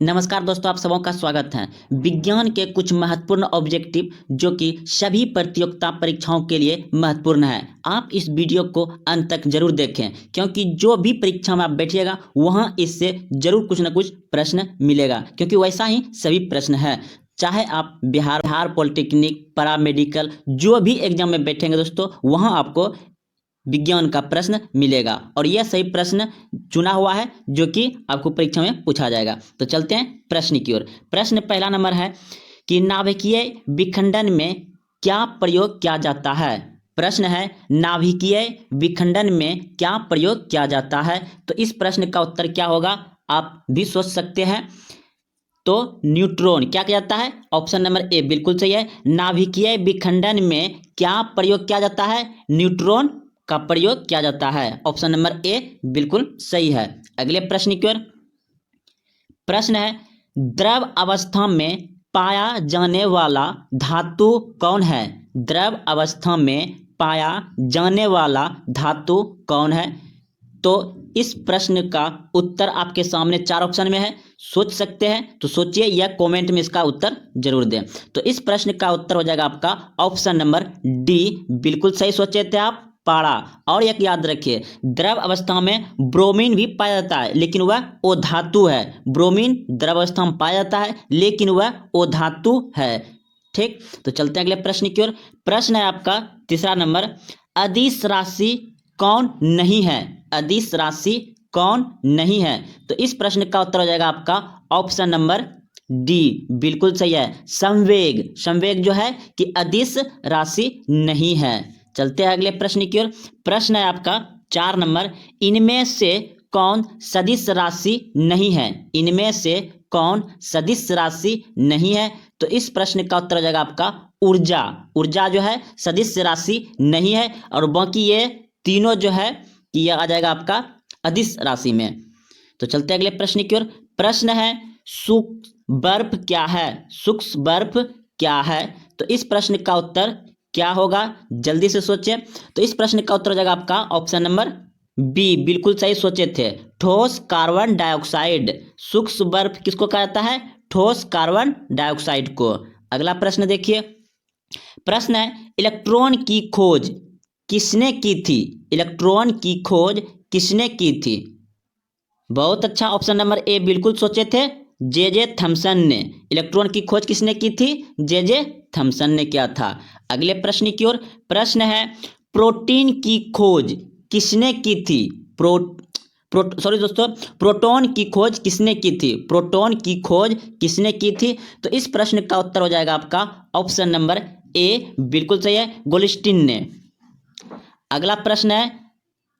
नमस्कार दोस्तों, आप सबों का स्वागत है। विज्ञान के कुछ महत्वपूर्ण ऑब्जेक्टिव जो कि सभी प्रतियोगिता परीक्षाओं के लिए महत्वपूर्ण है। आप इस वीडियो को अंत तक जरूर देखें, क्योंकि जो भी परीक्षा में आप बैठिएगा वहां इससे जरूर कुछ ना कुछ प्रश्न मिलेगा, क्योंकि वैसा ही सभी प्रश्न है। चाहे आप बिहार पॉलिटेक्निक, पैरा मेडिकल, जो भी एग्जाम में बैठेंगे दोस्तों, वहां आपको विज्ञान का प्रश्न मिलेगा और यह सही प्रश्न चुना हुआ है जो कि आपको परीक्षा में पूछा जाएगा। तो चलते हैं प्रश्न की ओर। प्रश्न पहला नंबर है कि नाभिकीय विखंडन में क्या प्रयोग किया जाता है। प्रश्न है नाभिकीय विखंडन में क्या प्रयोग किया जाता है। तो इस प्रश्न का उत्तर क्या होगा आप भी सोच सकते हैं। तो न्यूट्रॉन क्या किया जाता है, ऑप्शन नंबर ए बिल्कुल सही है। नाभिकीय विखंडन में क्या प्रयोग किया जाता है, न्यूट्रॉन का प्रयोग किया जाता है। ऑप्शन नंबर ए बिल्कुल सही है। अगले प्रश्न की ओर। प्रश्न है द्रव अवस्था में पाया जाने वाला धातु कौन है। द्रव अवस्था में पाया जाने वाला धातु कौन है। तो इस प्रश्न का उत्तर आपके सामने 4 ऑप्शन में है, सोच सकते हैं तो सोचिए या कमेंट में इसका उत्तर जरूर दें। तो इस प्रश्न का उत्तर हो जाएगा आपका ऑप्शन नंबर डी, बिल्कुल सही सोचे थे आप, पारा। और एक याद रखिए, द्रव अवस्था में ब्रोमीन भी पाया जाता है लेकिन वह ओ धातु है। ब्रोमीन द्रव अवस्था में पाया जाता है लेकिन वह ओ धातु है। ठीक, तो चलते हैं अगले प्रश्न की ओर। प्रश्न है आपका तीसरा नंबर, अदिश राशि कौन नहीं है। अदिश राशि कौन नहीं है। तो इस प्रश्न का उत्तर हो जाएगा आपका ऑप्शन नंबर डी, बिल्कुल सही है, संवेग। संवेग जो है कि अदिश राशि नहीं है। चलते हैं अगले प्रश्न की ओर। प्रश्न है आपका 4 नंबर, इनमें से कौन सदिश राशि नहीं है। इनमें से कौन सदिश राशि नहीं है। तो इस प्रश्न का उत्तर हो जाएगा आपका ऊर्जा। ऊर्जा जो है सदिश राशि नहीं है और बाकी ये तीनों जो है कि यह आ जाएगा आपका अदिश राशि में। तो चलते हैं अगले प्रश्न की ओर। प्रश्न है सूक्ष्म बर्फ क्या है। सूक्ष्म बर्फ क्या है। तो इस प्रश्न का उत्तर क्या होगा जल्दी से सोचें। तो इस प्रश्न का उत्तर हो जाएगा आपका ऑप्शन नंबर बी, बिल्कुल सही सोचे थे, ठोस कार्बन डाइऑक्साइड। सूक्ष्म बर्फ किसको कहा जाता है, ठोस कार्बन डाइऑक्साइड को। अगला प्रश्न देखिए। प्रश्न है इलेक्ट्रॉन की खोज किसने की थी। इलेक्ट्रॉन की खोज किसने की थी। बहुत अच्छा, ऑप्शन नंबर ए बिल्कुल सोचे थे, जे थॉमसन ने। इलेक्ट्रॉन की खोज किसने की थी, जे थॉमसन ने किया था। अगले प्रश्न की ओर। प्रश्न है प्रोटीन की खोज किसने की थी। प्रोटॉन की खोज किसने की थी। प्रोटॉन की खोज किसने की थी। तो इस प्रश्न का उत्तर हो जाएगा आपका ऑप्शन नंबर ए, बिल्कुल सही है, गोल्स्टीन ने। अगला प्रश्न है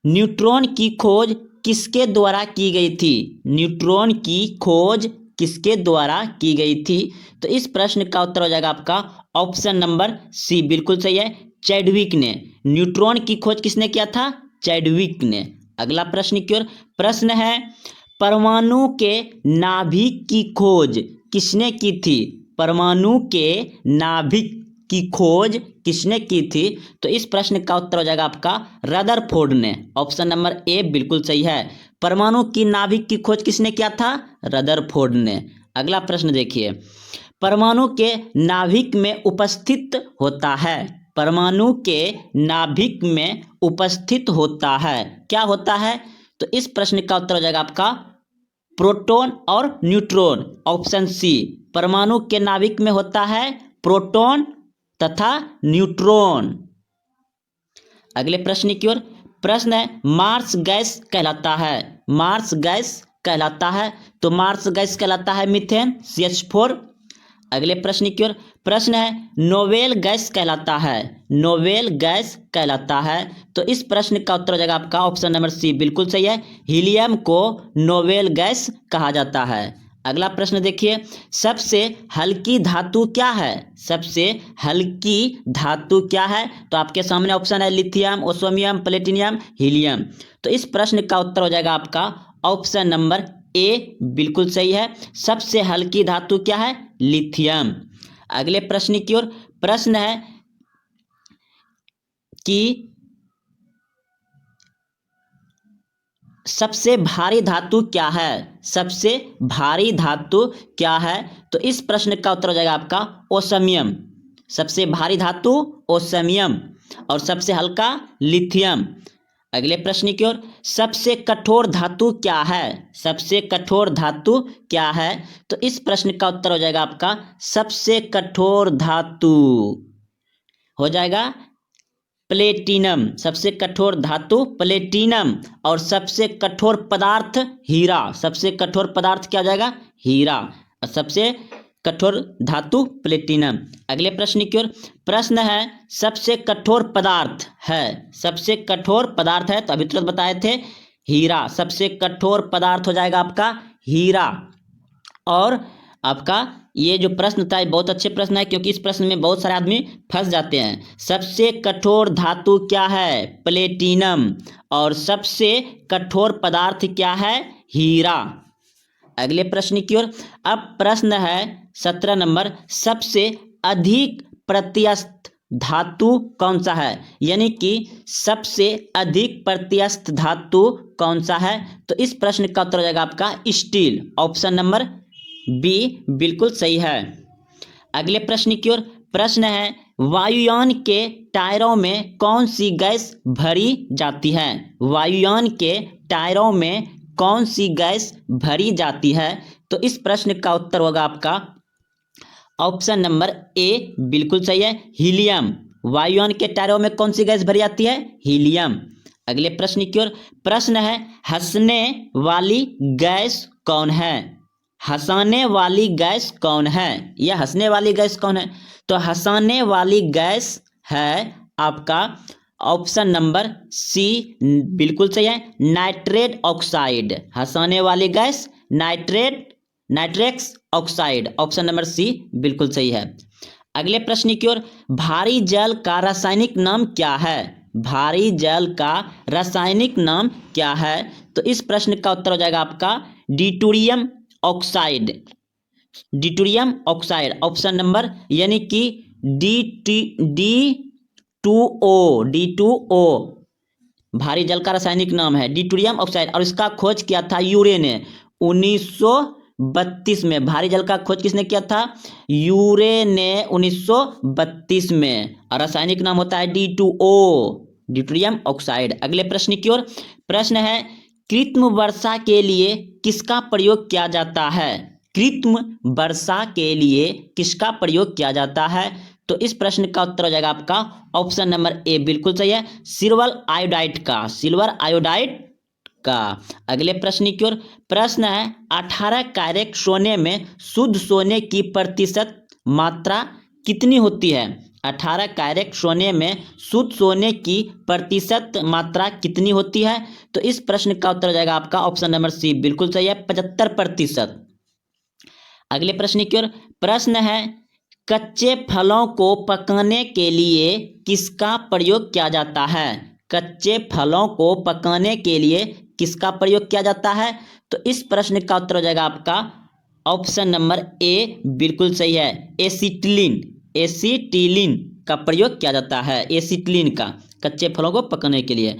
न्यूट्रॉन की खोज किसके द्वारा की गई थी। न्यूट्रॉन की खोज किसके द्वारा की गई थी। तो इस प्रश्न का उत्तर हो जाएगा आपका ऑप्शन नंबर सी, बिल्कुल सही है, चैडविक ने। न्यूट्रॉन की खोज किसने किया था, चैडविक ने। अगला प्रश्न की ओर। प्रश्न है परमाणु के नाभिक की खोज किसने की थी। परमाणु के नाभिक की खोज किसने की थी। तो इस प्रश्न का उत्तर हो जाएगा आपका रदरफोर्ड ने। ऑप्शन नंबर ए बिल्कुल सही है, परमाणु की नाभिक की खोज किसने किया था, रदरफोर्ड ने। अगला प्रश्न देखिए, परमाणु के नाभिक में उपस्थित होता है। परमाणु के नाभिक में उपस्थित होता है, क्या होता है। तो इस प्रश्न का उत्तर हो जाएगा आपका प्रोटॉन और न्यूट्रॉन। ऑप्शन सी, परमाणु के नाभिक में होता है प्रोटॉन तथा न्यूट्रॉन। अगले प्रश्न की ओर। प्रश्न है मार्स गैस कहलाता है। मार्स गैस कहलाता है। तो मार्स गैस कहलाता है मीथेन, CH4। अगले प्रश्न की ओर। प्रश्न है नोवेल गैस कहलाता है। नोवेल गैस कहलाता है। तो इस प्रश्न का उत्तर हो जाएगा आपका ऑप्शन नंबर सी, बिल्कुल सही है, हीलियम को नोवेल गैस कहा जाता है। अगला प्रश्न देखिए, सबसे हल्की धातु क्या है। सबसे हल्की धातु क्या है। तो आपके सामने ऑप्शन है लिथियम, ओसोमियम, प्लेटिनियम, हीलियम। तो इस प्रश्न का उत्तर हो जाएगा आपका ऑप्शन नंबर ए, बिल्कुल सही है, सबसे हल्की धातु क्या है, लिथियम। अगले प्रश्न की ओर। प्रश्न है कि सबसे भारी धातु क्या है? सबसे भारी धातु क्या है? तो इस प्रश्न का उत्तर हो जाएगा आपका ओसमियम। सबसे भारी धातु ओसमियम और सबसे हल्का लिथियम। अगले प्रश्न की ओर, सबसे कठोर धातु क्या है? सबसे कठोर धातु क्या है? तो इस प्रश्न का उत्तर हो जाएगा आपका सबसे कठोर धातु हो जाएगा प्लेटिनम। सबसे कठोर धातु प्लेटिनम और सबसे कठोर पदार्थ हीरा। सबसे कठोर पदार्थ क्या हो जाएगा? हीरा। और सबसे कठोर धातु प्लेटिनम। अगले प्रश्न की ओर, प्रश्न है सबसे कठोर पदार्थ है। सबसे कठोर पदार्थ है तो अभी तुरंत बताए थे हीरा। सबसे कठोर पदार्थ हो जाएगा आपका हीरा। और आपका ये जो प्रश्न था बहुत अच्छे प्रश्न है, क्योंकि इस प्रश्न में बहुत सारे आदमी फंस जाते हैं। सबसे कठोर धातु क्या है? प्लेटिनम। और सबसे कठोर पदार्थ क्या है? हीरा। अगले प्रश्न की ओर, अब प्रश्न है 17 नंबर, सबसे अधिक प्रत्यस्थ धातु कौन सा है? यानी कि सबसे अधिक प्रत्यस्थ धातु कौन सा है? तो इस प्रश्न का उत्तर हो जाएगा आपका स्टील। ऑप्शन नंबर बी बिल्कुल सही है। अगले प्रश्न की ओर, प्रश्न है वायुयान के टायरों में कौन सी गैस भरी जाती है? वायुयान के टायरों में कौन सी गैस भरी जाती है? तो इस प्रश्न का उत्तर होगा आपका ऑप्शन नंबर ए बिल्कुल सही है, हीलियम। वायुयान के टायरों में कौन सी गैस भरी जाती है? हीलियम। अगले प्रश्न की ओर, प्रश्न है हंसने वाली गैस कौन है? हंसाने वाली गैस कौन है? यह हंसने वाली गैस कौन है? तो हंसाने वाली गैस है आपका ऑप्शन नंबर सी बिल्कुल सही है, नाइट्रेट ऑक्साइड। हंसाने वाली gas nitrous oxide. Option number C बिल्कुल सही है। अगले प्रश्न की ओर, भारी जल का रासायनिक नाम क्या है? भारी जल का रासायनिक नाम क्या है? तो इस प्रश्न का उत्तर हो जाएगा आपका डिटूरियम ऑक्साइड। डिटूरियम ऑक्साइड। ऑप्शन नंबर यानी कि D2O भारी जल का रासायनिक नाम है डिटूरियम ऑक्साइड। और इसका खोज किया था यूरे ने 1932 में। भारी जल का खोज किसने किया था? यूरे ने 1932 में। और रासायनिक नाम होता है D2O, डिटूरियम ऑक्साइड। अगले प्रश्न की ओर, प्रश्न है कृत्रिम वर्षा के लिए किसका प्रयोग किया जाता है? कृत्रिम वर्षा के लिए किसका प्रयोग किया जाता है? तो इस प्रश्न का उत्तर हो जाएगा आपका ऑप्शन नंबर ए बिल्कुल सही है, सिल्वर आयोडाइड का। सिल्वर आयोडाइड का। अगले प्रश्न की ओर, प्रश्न है 18 कैरेट सोने में शुद्ध सोने की प्रतिशत मात्रा कितनी होती है? 18 कैरेट सोने में शुद्ध सोने की प्रतिशत मात्रा कितनी होती है? तो इस प्रश्न का उत्तर हो जाएगा आपका ऑप्शन नंबर सी बिल्कुल सही है, 75%। अगले प्रश्न की ओर, प्रश्न है कच्चे फलों को पकाने के लिए किसका प्रयोग किया जाता है? कच्चे फलों को पकाने के लिए किसका प्रयोग किया जाता है? तो इस प्रश्न का उत्तर हो जाएगा आपका ऑप्शन नंबर ए बिल्कुल सही है, एसिटिलीन। एसिटिलीन का प्रयोग किया जाता है, एसिटिलीन का, कच्चे फलों को पकाने के लिए।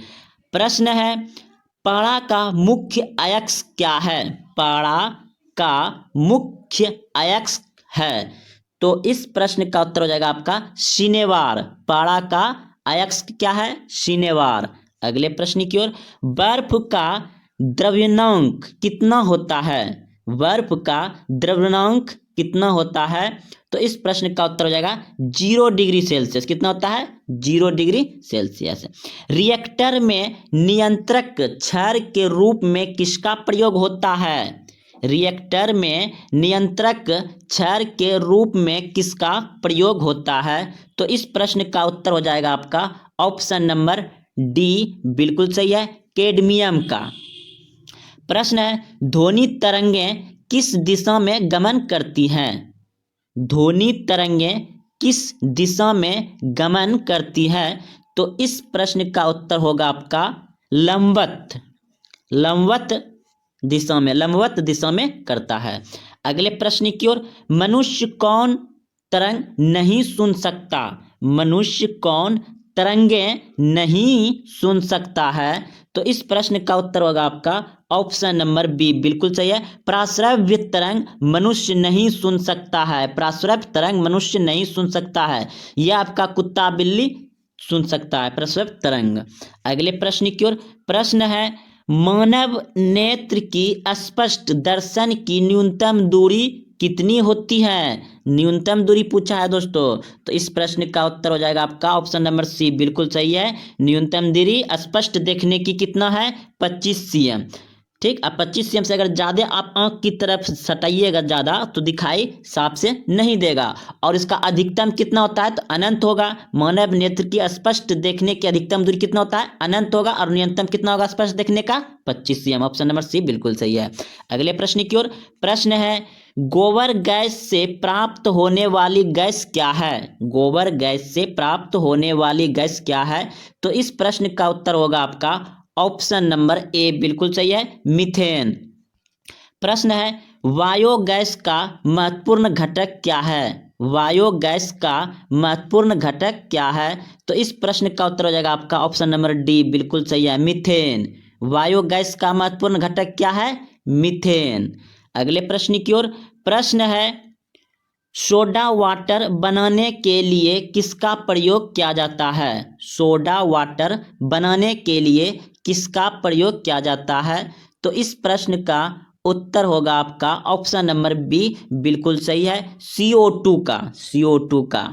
प्रश्न है पारा का मुख्य अयस्क क्या है? पारा का मुख्य अयस्क है। तो इस प्रश्न का उत्तर हो जाएगा आपका शनिवार। पारा का अयस्क क्या है? शनिवार। अगले प्रश्न की ओर, बर्फ का द्रव्यनांक कितना होता है? बर्फ का द्रव्यनांक कितना होता है? तो इस प्रश्न का उत्तर हो जाएगा 0 डिग्री सेल्सियस। कितना होता है? 0 डिग्री सेल्सियस। रिएक्टर में नियंत्रक क्षार के रूप में किसका प्रयोग होता है? रिएक्टर में नियंत्रक क्षार के रूप में किसका प्रयोग होता है? तो इस प्रश्न का उत्तर हो जाएगा आपका ऑप्शन नंबर डी बिल्कुल सही है, कैडमियम का। प्रश्न है ध्वनि तरंगें किस दिशा में गमन करती हैं? ध्वनि तरंगें किस दिशा में गमन करती है? तो इस प्रश्न का उत्तर होगा आपका लंबवत दिशा में करता है। अगले प्रश्न की ओर, मनुष्य कौन तरंग नहीं सुन सकता? मनुष्य कौन तरंगें नहीं सुन सकता है? तो इस प्रश्न का उत्तर होगा आपका ऑप्शन नंबर बी, बिल्कुल सही है। प्राश्रव्य तरंग मनुष्य नहीं सुन सकता है, प्राश्रव्य तरंग मनुष्य नहीं सुन सकता है, यह आपका कुत्ता बिल्ली सुन सकता है प्रश्रव्य तरंग। अगले प्रश्न की ओर, प्रश्न है मानव नेत्र की स्पष्ट दर्शन की न्यूनतम दूरी कितनी होती है? न्यूनतम दूरी पूछा है दोस्तों, तो इस प्रश्न का उत्तर हो जाएगा आपका ऑप्शन नंबर सी, बिल्कुल सही है। न्यूनतम दूरी स्पष्ट देखने की कितना है? 25 cm। ठीक, अब 25 cm से अगर ज़्यादा आप आंख की तरफ सटाइएगा ज़्यादा तो दिखाई साफ से नहीं देगा। और इसका अधिकतम कितना होता है? तो अनंत होगा। मानव नेत्र की स्पष्ट देखने की अधिकतम दूरी कितना होता है? अनंत होगा। और न्यूनतम कितना होगा स्पष्ट देखने का? 25 cm। ऑप्शन नंबर सी बिल्कुल सही है। अगले प्रश्न की ओर, प्रश्न है गोबर गैस से प्राप्त होने वाली गैस क्या है? गोबर गैस से प्राप्त होने वाली गैस क्या है? तो इस प्रश्न का उत्तर होगा आपका ऑप्शन नंबर ए, बिल्कुल सही है, मीथेन। प्रश्न है बायोगैस का महत्वपूर्ण घटक क्या है? बायोगैस का महत्वपूर्ण घटक क्या है? तो इस प्रश्न का उत्तर हो जाएगा आपका ऑप्शन नंबर डी, बिल्कुल सही है, मीथेन। बायोगैस का महत्वपूर्ण घटक क्या है? मीथेन। अगले प्रश्न की ओर, प्रश्न है सोडा वाटर बनाने के लिए किसका प्रयोग किया जाता है? सोडा वाटर बनाने के लिए किसका प्रयोग किया जाता है? तो इस प्रश्न का उत्तर होगा आपका ऑप्शन नंबर बी, बिल्कुल सही है, CO2 का, CO2 का।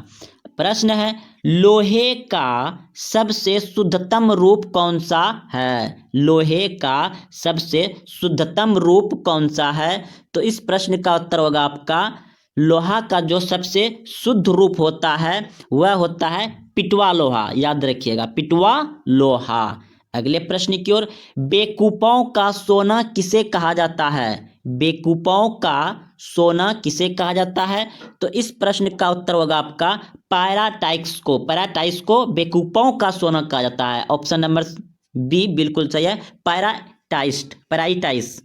प्रश्न है लोहे का सबसे शुद्धतम रूप कौन सा है? लोहे का सबसे शुद्धतम रूप कौन सा है? तो इस प्रश्न का उत्तर होगा आपका लोहा का जो सबसे शुद्ध रूप होता है वह होता है पिटवा लोहा, याद रखिएगा, पिटवा लोहा। अगले प्रश्न की ओर, बेकूफों का सोना किसे कहा जाता है? बेकूफों का सोना किसे कहा जाता है? तो इस प्रश्न का उत्तर होगा आपका पैराटाइट्स को, पैराटाइट्स को बेकूफों का सोना कहा जाता है। ऑप्शन नंबर बी बिल्कुल सही है, पैराटाइस्ट, पैराटाइट्स।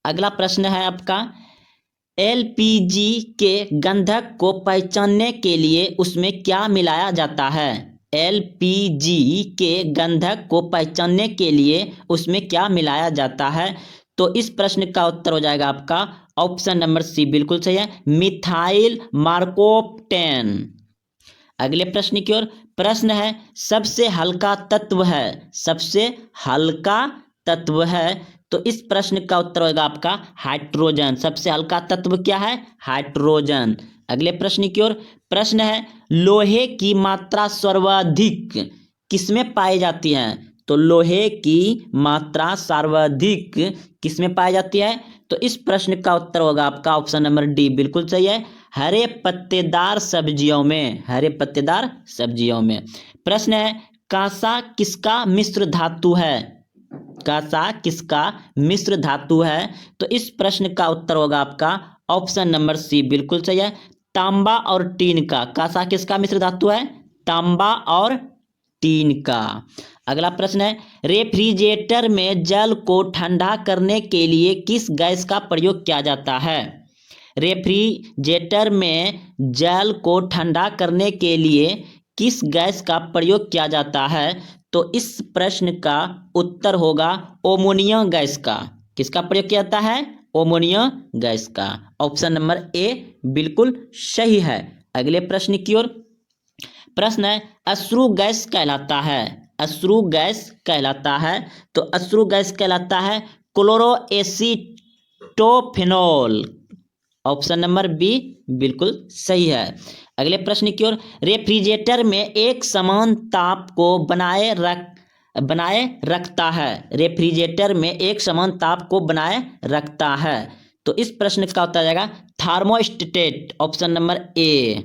अगला प्रश्न है आपका LPG के गंधक को पहचानने के लिए उसमें क्या मिलाया जाता है? LPG के गंधक को पहचानने के लिए उसमें क्या मिलाया जाता है? तो इस प्रश्न का उत्तर हो जाएगा आपका ऑप्शन नंबर सी, बिल्कुल सही है, मिथाइल मार्कोप्टेन। अगले प्रश्न की ओर, प्रश्न है सबसे हल्का तत्व है, सबसे हल्का तत्व है। तो इस प्रश्न का उत्तर होगा आपका हाइड्रोजन। सबसे हल्का तत्व क्या है? हाइड्रोजन। अगले प्रश्न की ओर, प्रश्न है लोहे की मात्रा सर्वाधिक किसमें पाई जाती है? तो लोहे की मात्रा सर्वाधिक किसमें पाई जाती है? तो इस प्रश्न का उत्तर होगा आपका ऑप्शन नंबर डी, बिल्कुल सही है, हरे पत्तेदार सब्जियों में, हरे पत्तेदार सब्जियों में। प्रश्न है कांसा किसका मिश्र धातु है? कांसा किसका मिश्र धातु है? तो इस प्रश्न का उत्तर होगा आपका ऑप्शन नंबर सी, बिल्कुल सही है, तांबा और टीन का। कांसा किसका मिश्र धातु है? तांबा और टीन का। अगला प्रश्न है रेफ्रिजरेटर में जल को ठंडा करने के लिए किस गैस का प्रयोग किया जाता है? रेफ्रिजरेटर में जल को ठंडा करने के लिए किस गैस का प्रयोग किया जाता है? तो इस प्रश्न का उत्तर होगा अमोनिया गैस का। किसका प्रयोग किया जाता है? अमोनिया गैस का। ऑप्शन नंबर ए बिल्कुल सही है। अगले प्रश्न की ओर, प्रश्न है अश्रु गैस कहलाता है, अश्रु गैस कहलाता है, तो अश्रु गैस कहलाता है क्लोरोएसिटोफेनॉल। ऑप्शन नंबर बी बिल्कुल सही है। अगले प्रश्न की ओर, रेफ्रिजरेटर में एक समान ताप को बनाए रखता है, रेफ्रिजरेटर में एक समान ताप को बनाए रखता है। तो इस प्रश्न का उत्तर जाएगा थर्मोस्टेट। Option number A.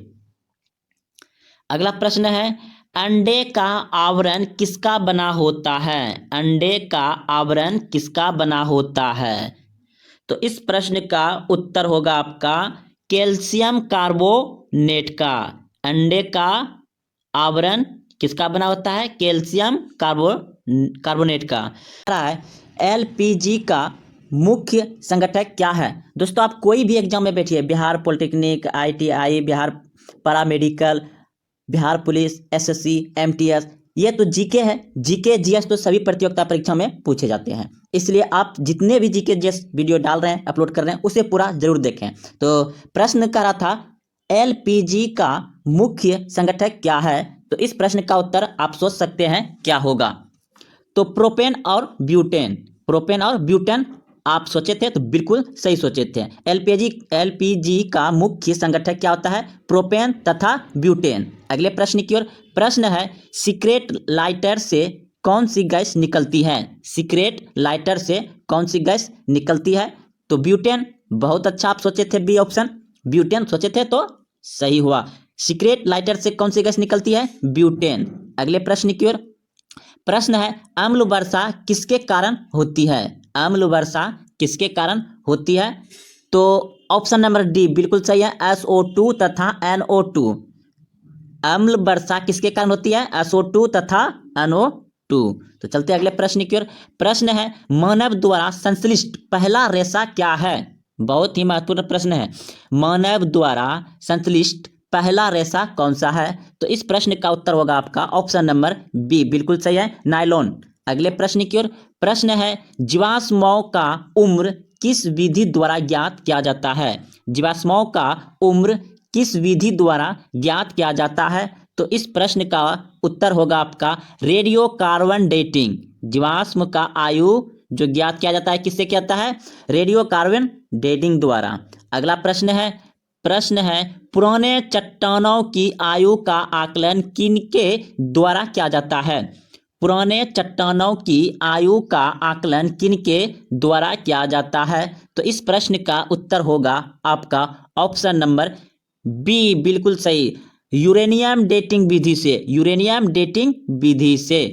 अगला प्रश्न है अंडे का आवरण किसका बना होता है? अंडे का आवरण किसका बना होता है? तो इस प्रश्न का उत्तर होगा आपका कैल्शियम कार्बोनेट का। अंडे का आवरण किसका बना होता है? कैल्शियम कार्बोनेट का। LPG का मुख्य संगठक क्या है? दोस्तों आप कोई भी एग्जाम में बैठिए, Bihar polytechnic, ITI, Bihar paramedical, Bihar police, SSC, MTS, ये तो जीके है, जीके जीएस तो सभी प्रतियोगिता परीक्षा में पूछे जाते हैं, इसलिए आप जितने भी जीके जीएस वीडियो डाल रहे हैं, अपलोड कर रहे हैं, उसे पूरा जरूर देखें। तो प्रश्न कह रहा था एलपीजी का मुख्य संगठक क्या है, तो इस प्रश्न का उत्तर आप सोच सकते हैं क्या होगा। तो प्रोपेन और ब्यूटेन, प्रोपेन और ब्यूटेन आप सोचे थे तो बिल्कुल सही सोचे थे। एलपीजी का मुख्य संगठक क्या होता है, प्रोपेन तथा ब्यूटेन। अगले प्रश्न की ओर, प्रश्न है सिगरेट लाइटर से कौन सी गैस निकलती है, सिगरेट लाइटर से कौन सी गैस निकलती है, तो ब्यूटेन। बहुत अच्छा आप सोचे थे, बी ऑप्शन ब्यूटेन सोचे थे तो सही हुआ। सिगरेट लाइटर से कौन सी गैस निकलती है, ब्यूटेन। अगले प्रश्न की ओर, प्रश्न है अम्ल वर्षा किसके कारण होती है, अम्ल वर्षा किसके कारण होती है, तो ऑप्शन नंबर डी बिल्कुल सही है, SO2 तथा NO2। अम्ल वर्षा किसके कारण होती है, SO2 तथा NO2। तो चलते अगले प्रश्न की ओर, प्रश्न है मानव द्वारा संश्लिष्ट पहला रेशा क्या है, बहुत ही महत्वपूर्ण प्रश्न है, मानव द्वारा संश्लिष्ट पहला रेशा कौन सा है, तो इस प्रश्न का उत्तर होगा आपका ऑप्शन नंबर बी बिल्कुल सही है, नायलॉन। अगले प्रश्न की ओर, प्रश्न है जीवाश्मों का उम्र किस विधि द्वारा ज्ञात किया जाता है, जीवाश्मों का उम्र किस विधि द्वारा ज्ञात किया जाता है, तो इस प्रश्न का उत्तर होगा आपका रेडियो कार्बन डेटिंग। जीवाश्म का आयु जो ज्ञात किया जाता है किससे किया जाता है, रेडियो कार्बन डेटिंग द्वारा। अगला प्रश्न है पुराने चट्टानों की आयु का आकलन किनके द्वारा किया जाता है, पुराने चट्टानों की आयु का आकलन किनके द्वारा किया जाता है, तो इस प्रश्न का उत्तर होगा आपका ऑप्शन नंबर बी बिल्कुल सही, यूरेनियम डेटिंग विधि से, यूरेनियम डेटिंग विधि से।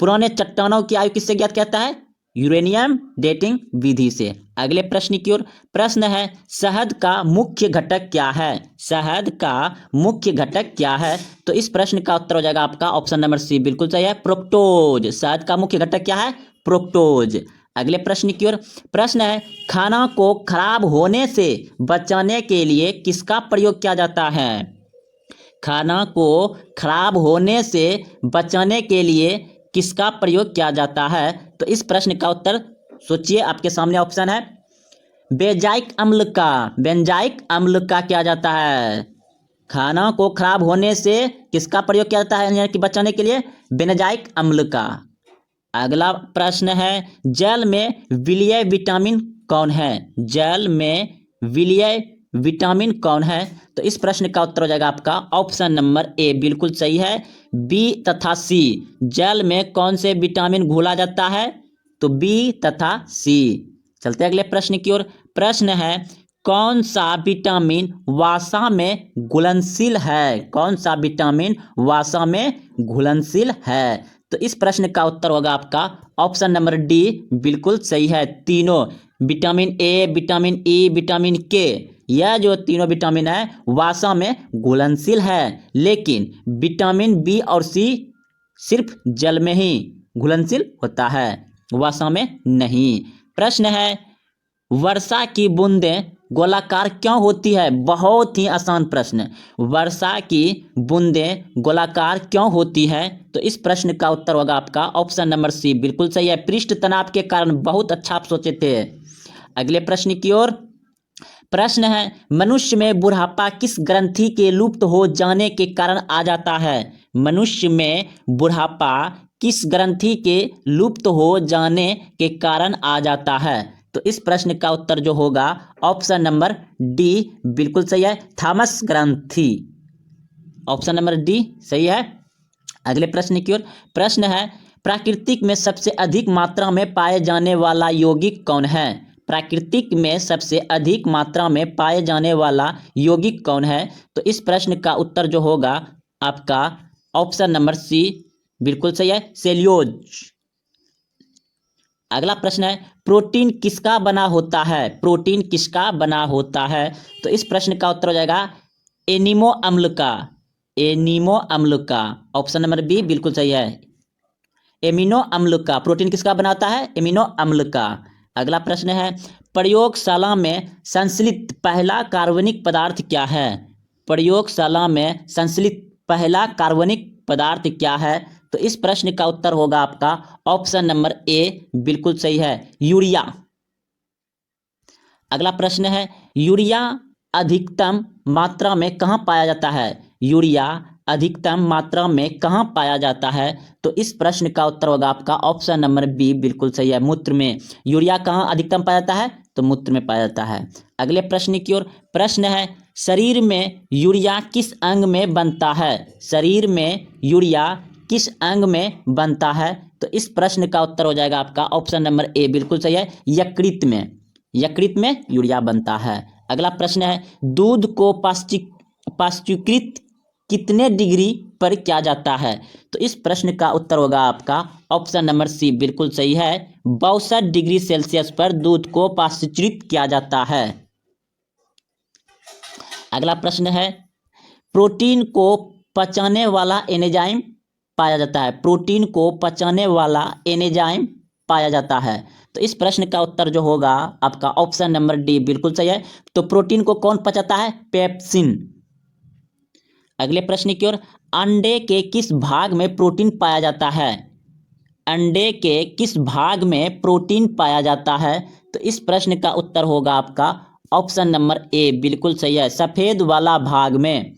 पुराने चट्टानों की आयु किससे ज्ञात किया जाता है, यूरेनियम डेटिंग विधि से। अगले प्रश्न की ओर, प्रश्न है शहद का मुख्य घटक क्या है, शहद का मुख्य घटक क्या है, तो इस प्रश्न का उत्तर हो जाएगा आपका ऑप्शन नंबर सी बिल्कुल सही है, फ्रुक्टोज। शहद का मुख्य घटक क्या है, फ्रुक्टोज। अगले प्रश्न की ओर, प्रश्न है खाना को खराब होने से बचाने के लिए किसका प्रयोग किया जाता है, खाना को खराब होने से बचाने के लिए किसका प्रयोग किया जाता है, तो इस प्रश्न का उत्तर सोचिए, आपके सामने ऑप्शन है बेंजाइक अम्ल का, बेंजाइक अम्ल का किया जाता है। खाना को खराब होने से किसका प्रयोग किया जाता है, यानी कि बचाने के लिए बेंजाइक अम्ल का। अगला प्रश्न है जल में विलीय विटामिन कौन है, जल में विलीय विटामिन कौन है, तो इस प्रश्न का उत्तर हो जाएगा आपका ऑप्शन नंबर ए बिल्कुल सही है, बी तथा सी। जल में कौन से विटामिन घोला जाता है, तो बी तथा सी। चलते अगले प्रश्न की ओर, प्रश्न है कौन सा विटामिन वसा में घुलनशील है, कौन सा विटामिन वसा में घुलनशील है, तो इस प्रश्न का उत्तर होगा आपका ऑप्शन नंबर डी बिल्कुल सही है, तीनों vitamin A, vitamin E, vitamin के, यह जो तीनों विटामिन है वसा में घुलनशील है, लेकिन विटामिन बी और सी सिर्फ जल में ही घुलनशील होता है, वसा में नहीं। प्रश्न है वर्षा की बूंदें गोलाकार क्यों होती है, बहुत ही आसान प्रश्न, वर्षा की बूंदें गोलाकार क्यों होती है, तो इस प्रश्न का उत्तर होगा आपका ऑप्शन नंबर सी बिल्कुल सही है, पृष्ठ तनाव के कारण। बहुत अच्छा आप सोचे थे। अगले प्रश्न की ओर, प्रश्न है मनुष्य में बुढ़ापा किस ग्रंथि के लुप्त हो जाने के कारण आ जाता है, मनुष्य में बुढ़ापा किस ग्रंथि के लुप्त हो जाने के कारण आ जाता है, तो इस प्रश्न का उत्तर जो होगा ऑप्शन नंबर डी बिल्कुल सही है, थॉमस ग्रंथि। ऑप्शन नंबर डी सही है। अगले प्रश्न की ओर, प्रश्न है प्राकृतिक में सबसे अधिक मात्रा में पाए जाने वाला यौगिक कौन है, प्राकृतिक में सबसे अधिक मात्रा में पाए जाने वाला यौगिक कौन है, तो इस प्रश्न का उत्तर जो होगा आपका ऑप्शन नंबर सी बिल्कुल सही है, सेल्यूलोज। अगला प्रश्न है प्रोटीन किसका बना होता है, प्रोटीन किसका बना होता है, तो इस प्रश्न का उत्तर हो जाएगा एनिमो अम्ल का, एनिमो अम्ल का। ऑप्शन नंबर बी बिल्कुल सही है, एमिनो अम्ल का। प्रोटीन किसका बना होता है, एमिनो अम्ल का। अगला प्रश्न है प्रयोगशाला में संश्लिष्ट पहला कार्बनिक पदार्थ क्या है, प्रयोगशाला में संश्लिष्ट पहला कार्बनिक पदार्थ क्या है? तो इस प्रश्न का उत्तर होगा आपका ऑप्शन नंबर ए बिल्कुल सही है, यूरिया। अगला प्रश्न है, यूरिया अधिकतम मात्रा में कहाँ पाया जाता है? यूरिया अधिकतम मात्रा में कहाँ पाया जाता है? तो इस प्रश्न का उत्तर होगा आपका ऑप्शन नंबर बी बिल्कुल सही है, मूत्र में। यूरिया कहाँ अधिकतम पाया जाता है? तो मूत्र में पाया जाता है। अगले प्रश्न की ओर। प्रश्न है, शरीर में यूरिया किस अंग में बनता है? शरीर में यूरिया किस अंग में बनता है? तो इस प्रश्न का उत्तर हो जाएगा आपका ऑप्शन नंबर ए बिल्कुल सही है, यकृत में। यकृत में यूरिया बनता है। अगला प्रश्न है, दूध को पाश्चुकृत कितने डिग्री पर किया जाता है? तो इस प्रश्न का उत्तर होगा आपका ऑप्शन नंबर सी बिल्कुल सही है, 62 डिग्री सेल्सियस पर दूध को पाश्चुकृत किया जाता है। अगला प्रश्न है, प्रोटीन को पचाने वाला एंजाइम पाया जाता है। प्रोटीन को पचाने वाला एंजाइम पाया जाता है। तो इस प्रश्न का उत्तर जो होगा आपका ऑप्शन नंबर डी बिल्कुल सही है। तो प्रोटीन को कौन पचाता है? पेप्सिन। अगले प्रश्न की ओर। अंडे के किस भाग में प्रोटीन पाया जाता है? अंडे के किस भाग में प्रोटीन पाया जाता है? तो इस प्रश्न का उत्तर होगा आपका ऑप्शन नंबर ए बिल्कुल सही है, सफेद वाला भाग में।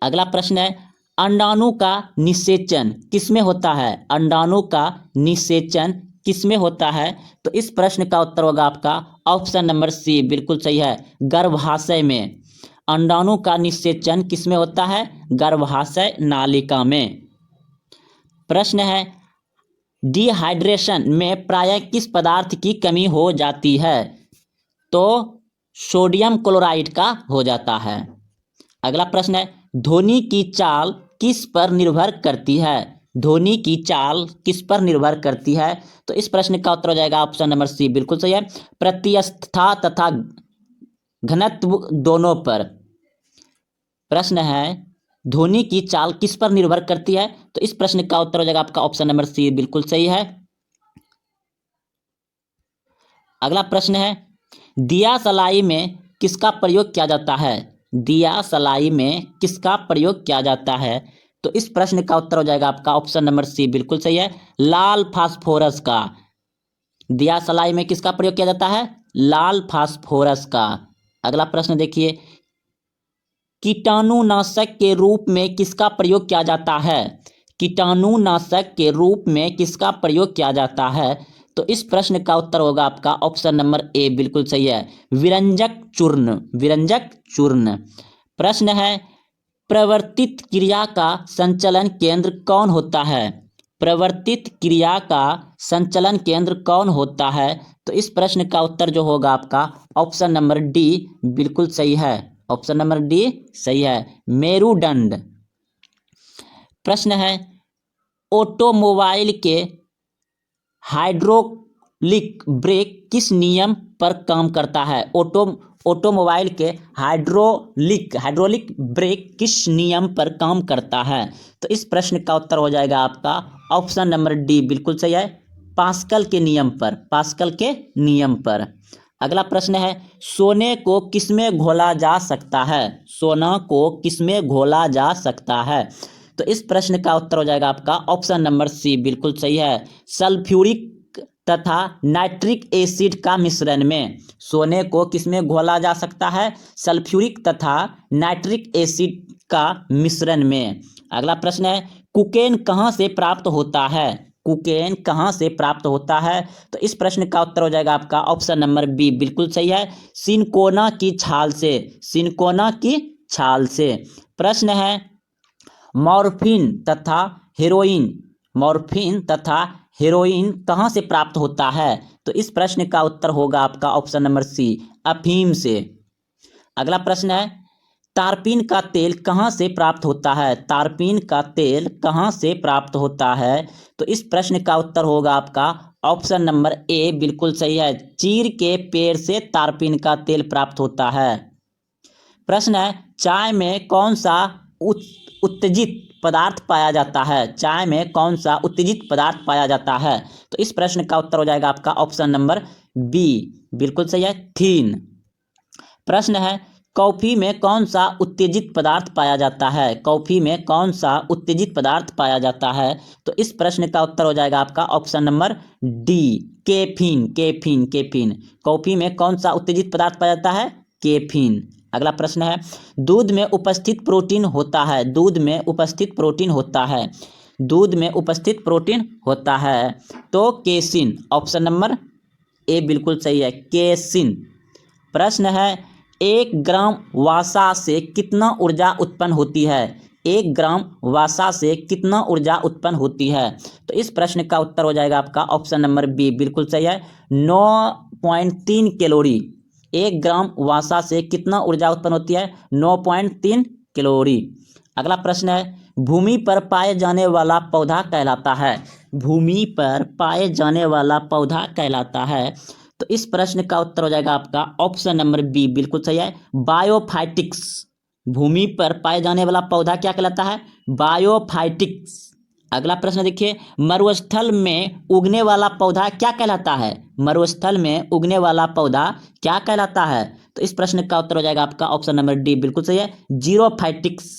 अगला प्रश्न है, अंडाणु का निषेचन किसमें होता है? अंडाणु का निषेचन किसमें होता है? तो इस प्रश्न का उत्तर होगा आपका ऑप्शन नंबर सी बिल्कुल सही है, गर्भाशय में। अंडाणु का निषेचन किसमें होता है? गर्भाशय नालिका में। प्रश्न है, डिहाइड्रेशन में प्रायः किस पदार्थ की कमी हो जाती है? तो सोडियम क्लोराइड का हो जाता है। अगला प्रश्न है, धोनी की चाल किस पर निर्भर करती है? धोनी की चाल किस पर निर्भर करती है? तो इस प्रश्न का उत्तर हो जाएगा ऑप्शन नंबर सी बिल्कुल सही है, प्रत्यस्थता तथा घनत्व दोनों पर। प्रश्न है, धोनी की चाल किस पर निर्भर करती है? तो इस प्रश्न का उत्तर हो जाएगा आपका ऑप्शन नंबर सी बिल्कुल सही है। अगला प्रश्न है, दिया सलाई में किसका प्रयोग किया जाता है? दिया सलाई में किसका प्रयोग किया जाता है? तो इस प्रश्न का उत्तर हो जाएगा आपका ऑप्शन नंबर सी बिल्कुल सही है, लाल फास्फोरस का। दिया सलाई में किसका प्रयोग किया जाता है? लाल फास्फोरस का। अगला प्रश्न देखिए, कीटाणुनाशक के रूप में किसका प्रयोग किया जाता है? कीटाणुनाशक के रूप में किसका प्रयोग किया जाता है? तो इस प्रश्न का उत्तर होगा आपका ऑप्शन नंबर ए बिल्कुल सही है, विरंजक चूर्ण। विरंजक चूर्ण। प्रश्न है, प्रवर्तित क्रिया का संचलन केंद्र कौन होता है? प्रवर्तित क्रिया का संचलन केंद्र कौन होता है? तो इस प्रश्न का उत्तर जो होगा आपका ऑप्शन नंबर डी बिल्कुल सही है, ऑप्शन नंबर डी सही है, मेरुदंड। प्रश्न है, ऑटोमोबाइल के हाइड्रोलिक ब्रेक किस नियम पर काम करता है? ऑटोमोबाइल के हाइड्रोलिक ब्रेक किस नियम पर काम करता है? तो इस प्रश्न का उत्तर हो जाएगा आपका ऑप्शन नंबर डी बिल्कुल सही है, पास्कल के नियम पर। पास्कल के नियम पर। अगला प्रश्न है, सोने को किसमें घोला जा सकता है? सोना को किसमें घोला जा सकता है? तो इस प्रश्न का उत्तर हो जाएगा आपका ऑप्शन नंबर सी बिल्कुल सही है, सल्फ्यूरिक तथा नाइट्रिक एसिड का मिश्रण में। सोने को किसमें घोला जा सकता है? सल्फ्यूरिक तथा नाइट्रिक एसिड का मिश्रण में। अगला प्रश्न है, कोकेन कहाँ से प्राप्त होता है? कोकेन कहाँ से प्राप्त होता है? तो इस प्रश्न का उत्तर हो जाएगा आपका ऑप्शन नंबर बी बिल्कुल सही है, सिनकोना की छाल से। सिनकोना की छाल से। प्रश्न है, मॉर्फिन तथा हेरोइन कहाँ से प्राप्त होता है? तो इस प्रश्न का उत्तर होगा आपका ऑप्शन नंबर सी, अफीम से। अगला प्रश्न है, तारपीन का तेल कहाँ से प्राप्त होता है? तारपीन का तेल कहाँ से प्राप्त होता है? तो इस प्रश्न का उत्तर होगा आपका ऑप्शन नंबर ए बिल्कुल सही है, चीड़ के पेड़ से तारपीन का तेल प्राप्त होता है। प्रश्न है, चाय में कौन सा उत्तेजित पदार्थ पाया जाता है? चाय में कौन सा उत्तेजित पदार्थ पाया जाता है? तो इस प्रश्न का उत्तर हो जाएगा आपका ऑप्शन नंबर बी बिल्कुल सही है, थीन। प्रश्न है, कॉफी में कौन सा उत्तेजित पदार्थ पाया जाता है? कॉफी में कौन सा उत्तेजित पदार्थ पाया जाता है? तो इस प्रश्न का उत्तर हो जाएगा आपका option number D, caffeine. Caffeine, caffeine. Coffee में कौन सा उत्तेजित पदार्थ पाया जाता है? कैफीन। अगला प्रश्न है, दूध में उपस्थित प्रोटीन होता है। दूध में उपस्थित प्रोटीन होता है। दूध में उपस्थित प्रोटीन होता है तो केसिन। ऑप्शन नंबर ए बिल्कुल सही है, केसिन। प्रश्न है, 1 ग्राम वसा से कितना ऊर्जा उत्पन्न होती है? 1 ग्राम वसा से कितना ऊर्जा उत्पन्न होती है? तो इस प्रश्न का उत्तर हो जाएगा आपका ऑप्शन नंबर बी, बिल्कुल सही है, 9.3 कैलोरी। 1 ग्राम वसा से कितना ऊर्जा उत्पन्न होती है? 9.3 कैलोरी। अगला प्रश्न है, भूमि पर पाए जाने वाला पौधा कहलाता है। भूमि पर पाए जाने वाला पौधा कहलाता है तो इस प्रश्न का उत्तर हो जाएगा आपका ऑप्शन नंबर बी, बिल्कुल सही है, बायोफाइटिक्स। भूमि पर पाए जाने वाला पौधा क्या कहलाता है? बायोफाइटिक्स। अगला प्रश्न देखिए, मरुस्थल में उगने वाला पौधा क्या कहलाता है? मरुस्थल में उगने वाला पौधा क्या कहलाता है? तो इस प्रश्न का उत्तर हो जाएगा आपका ऑप्शन नंबर डी, बिल्कुल सही है, जीरोफाइटिक्स।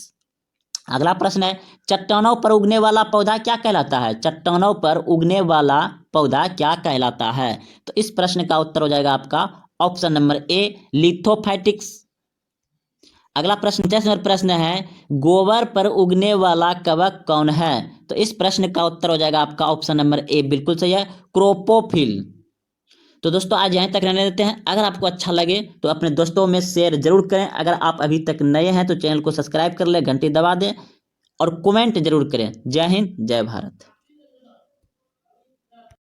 अगला प्रश्न है, चट्टानों पर उगने वाला पौधा क्या कहलाता है? चट्टानों पर उगने वाला पौधा क्या कहलाता है? तो इस प्रश्न का उत्तर हो जाएगा आपका ऑप्शन नंबर ए, लिथोफाइटिक्स। अगला प्रश्न 10 नंबर प्रश्न है, गोबर पर उगने वाला कवक कौन है? तो इस प्रश्न का उत्तर हो जाएगा आपका ऑप्शन नंबर ए, बिल्कुल सही है, क्रोपोफिल। तो दोस्तों आज यहीं तक रहने देते हैं। अगर आपको अच्छा लगे तो अपने दोस्तों में शेयर जरूर करें। अगर आप अभी तक नए हैं तो चैनल को सब्सक्राइब कर लें, घंटी दबा दें और कमेंट जरूर करें। जय हिंद, जय भारत।